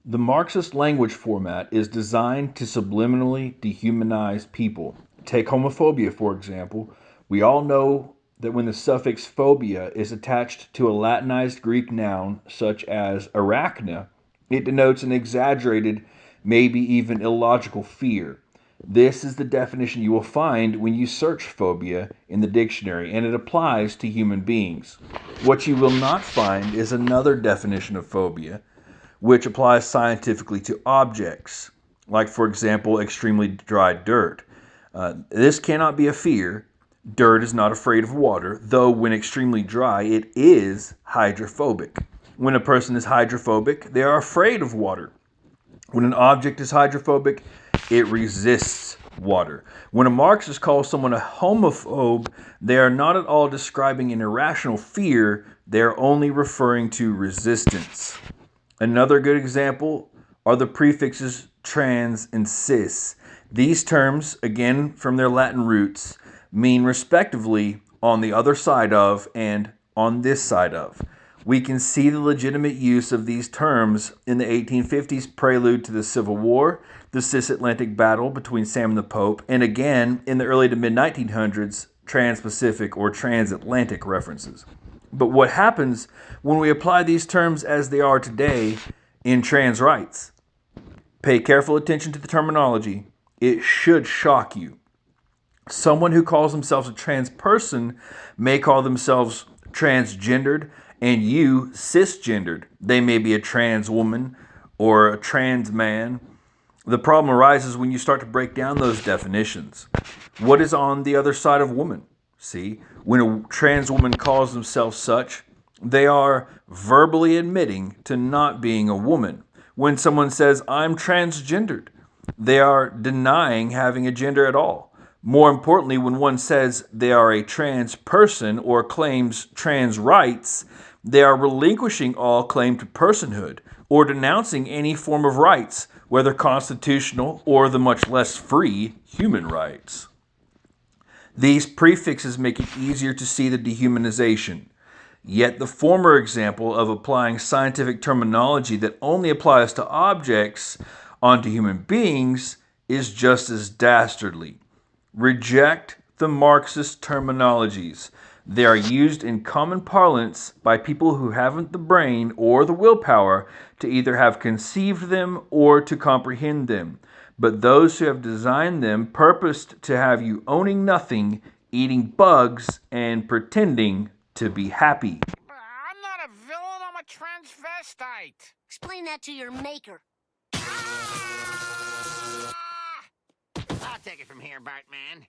The Marxist language format is designed to subliminally dehumanize people. Take homophobia, for example. We all know that when the suffix phobia is attached to a latinized Greek noun, such as Arachne, it denotes an exaggerated, maybe even illogical fear. This is the definition you will find when you search phobia in the dictionary, and it applies to human beings. What you will not find is another definition of phobia, which applies scientifically to objects, like, for example, extremely dry dirt. This cannot be a fear. Dirt is not afraid of water, though when extremely dry, it is hydrophobic. When a person is hydrophobic, they are afraid of water. When an object is hydrophobic, it resists water. When a Marxist calls someone a homophobe, they are not at all describing an irrational fear, they are only referring to resistance. Another good example are the prefixes trans and cis. These terms, again from their Latin roots, mean respectively on the other side of and on this side of. We can see the legitimate use of these terms in the 1850s prelude to the Civil War, the cisatlantic battle between Sam and the Pope, and again in the early to mid-1900s, trans-Pacific or transatlantic references. But what happens when we apply these terms as they are today in trans rights? Pay careful attention to the terminology. It should shock you. Someone who calls themselves a trans person may call themselves transgendered and you cisgendered. They may be a trans woman or a trans man. The problem arises when you start to break down those definitions. What is on the other side of woman? See, when a trans woman calls themselves such, they are verbally admitting to not being a woman. When someone says, I'm transgendered, they are denying having a gender at all. More importantly, when one says they are a trans person or claims trans rights, they are relinquishing all claim to personhood or denouncing any form of rights, whether constitutional or the much less free human rights. These prefixes make it easier to see the dehumanization. Yet the former example of applying scientific terminology that only applies to objects onto human beings is just as dastardly. Reject the Marxist terminologies. They are used in common parlance by people who haven't the brain or the willpower to either have conceived them or to comprehend them. But those who have designed them purposed to have you owning nothing, eating bugs, and pretending to be happy. I'm not a villain, I'm a transvestite. Explain that to your maker. I'll take it from here, Bartman.